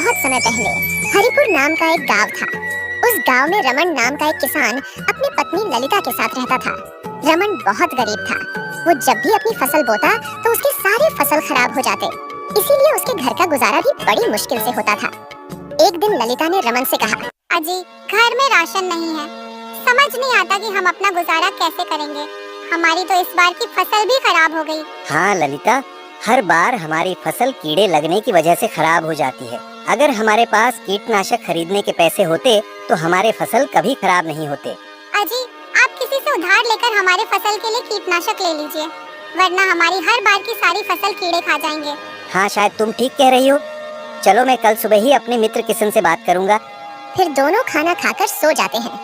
बहुत समय पहले हरिपुर नाम का एक गांव था। उस गांव में रमन नाम का एक किसान अपनी पत्नी ललिता के साथ रहता था। रमन बहुत गरीब था। वो जब भी अपनी फसल बोता तो उसके सारे फसल खराब हो जाते, इसीलिए उसके घर का गुजारा भी बड़ी मुश्किल से होता था। एक दिन ललिता ने रमन से कहा, अजी घर में राशन नहीं है, समझ नहीं आता कि हम अपना गुजारा कैसे करेंगे। हमारी तो इस बार की फसल भी खराब हो गई। हाँ ललिता, हर बार हमारी फसल कीड़े लगने की वजह से खराब हो जाती है। अगर हमारे पास कीटनाशक खरीदने के पैसे होते तो हमारे फसल कभी खराब नहीं होते। अजी आप किसी से उधार लेकर हमारे फसल के लिए कीटनाशक ले लीजिए, वरना हमारी हर बार की सारी फसल कीड़े खा जाएंगे। हाँ शायद तुम ठीक कह रही हो। चलो मैं कल सुबह ही अपने मित्र किशन से बात करूँगा। फिर दोनों खाना खाकर सो जाते हैं।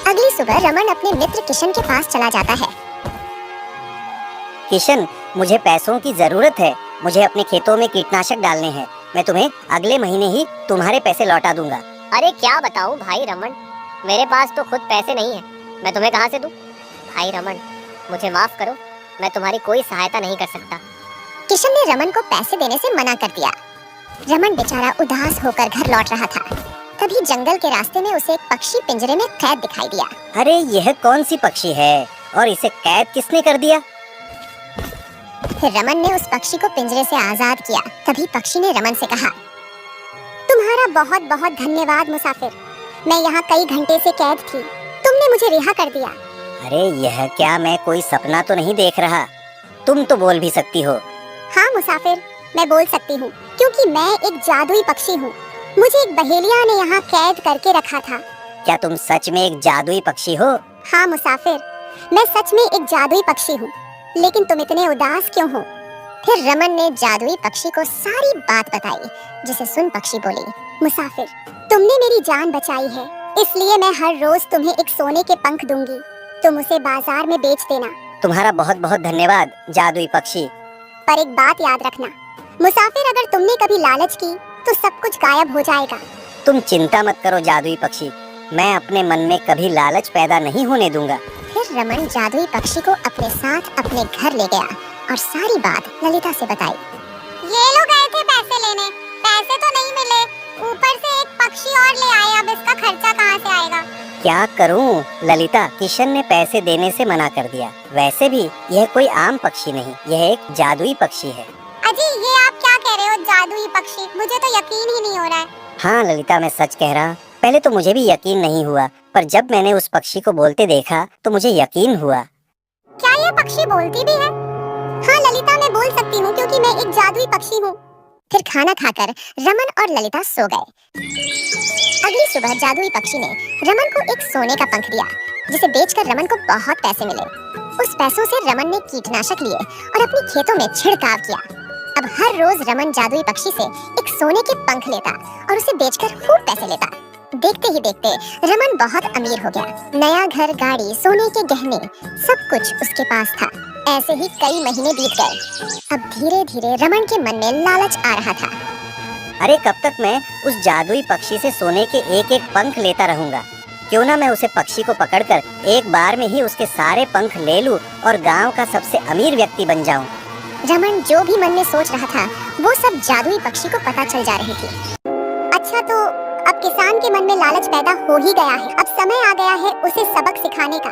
अगली सुबह रमन अपने मित्र किशन के पास चला जाता है। किशन, मुझे पैसों की जरूरत है। मुझे अपने खेतों में कीटनाशक डालने हैं। मैं तुम्हें अगले महीने ही तुम्हारे पैसे लौटा दूंगा। अरे क्या बताऊं भाई रमन, मेरे पास तो खुद पैसे नहीं है, मैं तुम्हें कहां से दूं? भाई रमन, मुझे माफ करो, मैं तुम्हारी कोई सहायता नहीं कर सकता। किशन ने रमन को पैसे देने से मना कर दिया। रमन बेचारा उदास होकर घर लौट रहा था। तभी जंगल के रास्ते में उसे एक पक्षी पिंजरे में कैद दिखाई दिया। अरे यह कौन सी पक्षी है और इसे कैद किसने कर दिया? फिर रमन ने उस पक्षी को पिंजरे से आजाद किया। तभी पक्षी ने रमन से कहा, तुम्हारा बहुत बहुत धन्यवाद मुसाफिर। मैं यहाँ कई घंटे से कैद थी, तुमने मुझे रिहा कर दिया। अरे यह क्या, मैं कोई सपना तो नहीं देख रहा? तुम तो बोल भी सकती हो। हाँ मुसाफिर, मैं बोल सकती हूँ, क्योंकि मैं एक जादुई पक्षी हूँ। मुझे एक बहेलिया ने यहाँ कैद करके रखा था। क्या तुम सच में एक जादुई पक्षी हो? हाँ मुसाफिर, मैं सच में एक जादुई पक्षी हूँ। लेकिन तुम इतने उदास क्यों हो? फिर रमन ने जादुई पक्षी को सारी बात बताई, जिसे सुन पक्षी बोली, मुसाफिर, तुमने मेरी जान बचाई है, इसलिए मैं हर रोज तुम्हें एक सोने के पंख दूंगी। तुम उसे बाजार में बेच देना। तुम्हारा बहुत बहुत धन्यवाद जादुई पक्षी। पर एक बात याद रखना मुसाफिर, अगर तुमने कभी लालच की तो सब कुछ गायब हो जाएगा। तुम चिंता मत करो जादुई पक्षी, मैं अपने मन में कभी लालच पैदा नहीं होने दूंगा। फिर रमन जादुई पक्षी को अपने साथ अपने घर ले गया और सारी बात ललिता से बताई। ये लोग गए थे पैसे लेने, पैसे तो नहीं मिले, ऊपर से एक पक्षी और ले आए। अब इसका खर्चा कहाँ से आएगा? क्या करूं ललिता, किशन ने पैसे देने से मना कर दिया। वैसे भी यह कोई आम पक्षी नहीं, यह एक जादुई पक्षी है। अजी ये आप क्या कह रहे हो, जादुई पक्षी? मुझे तो यकीन ही नहीं हो रहा है। हाँ ललिता, मैं सच कह रहा। पहले तो मुझे भी यकीन नहीं हुआ, पर जब मैंने उस पक्षी को बोलते देखा तो मुझे यकीन हुआ। क्या ये पक्षी बोलती भी है? हाँ ललिता, मैं बोल सकती हूँ क्योंकि मैं एक जादुई पक्षी हूँ। फिर खाना खाकर रमन और ललिता सो गए। अगली सुबह जादुई पक्षी ने रमन को एक सोने का पंख दिया, जिसे बेचकर रमन को बहुत पैसे मिले। उस पैसों से रमन ने कीटनाशक लिए और अपने खेतों में छिड़काव किया। अब हर रोज रमन जादुई पक्षी से एक सोने के पंख लेता और उसे बेचकर खूब पैसे लेता। देखते ही देखते रमन बहुत अमीर हो गया। नया घर, गाड़ी, सोने के गहने, सब कुछ उसके पास था। ऐसे ही कई महीने बीत गए। अब धीरे धीरे रमन के मन में लालच आ रहा था। अरे कब तक मैं उस जादुई पक्षी से सोने के एक एक पंख लेता रहूंगा? क्यों ना मैं उसे पक्षी को पकड़कर एक बार में ही उसके सारे पंख ले लूं और गांव का सबसे अमीर व्यक्ति बन जाऊं। रमन जो भी मन में सोच रहा था वो सब जादुई पक्षी को पता चल जा रही थी। अच्छा, तो अब किसान के मन में लालच पैदा हो ही गया है। अब समय आ गया है उसे सबक सिखाने का।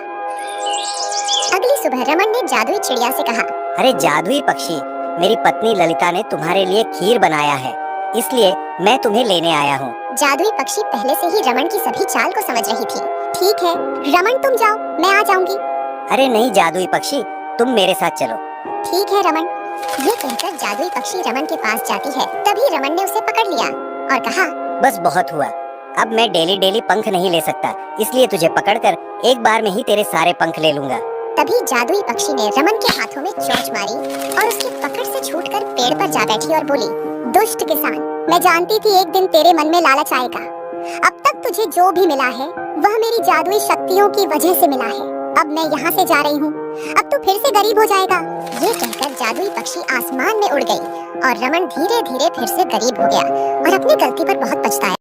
अगली सुबह रमन ने जादुई चिड़िया से कहा, अरे जादुई पक्षी, मेरी पत्नी ललिता ने तुम्हारे लिए खीर बनाया है, इसलिए मैं तुम्हें लेने आया हूँ। जादुई पक्षी पहले से ही रमन की सभी चाल को समझ रही थी। ठीक है रमन, तुम जाओ, मैं आ जाऊंगी। अरे नहीं जादुई पक्षी, तुम मेरे साथ चलो। ठीक है रमन। ये कहकर जादुई पक्षी रमन के पास जाती है। तभी रमन ने उसे पकड़ लिया और कहा, बस बहुत हुआ, अब मैं डेली डेली पंख नहीं ले सकता, इसलिए तुझे पकड़कर एक बार में ही तेरे सारे पंख ले लूंगा। तभी जादुई पक्षी ने रमन के हाथों में चोंच मारी और उसकी पकड़ से छूटकर पेड़ पर जा बैठी और बोली, दुष्ट किसान, मैं जानती थी एक दिन तेरे मन में लालच आएगा। अब तक तुझे जो भी मिला है वह मेरी जादुई शक्तियों की वजह से मिला है। अब मैं यहाँ से जा रही हूँ, अब तू फिर से गरीब हो जाएगा। ये कहकर जादुई पक्षी आसमान में उड़ गई और रमन धीरे धीरे फिर से गरीब हो गया और अपनी गलती पर बहुत पछताया।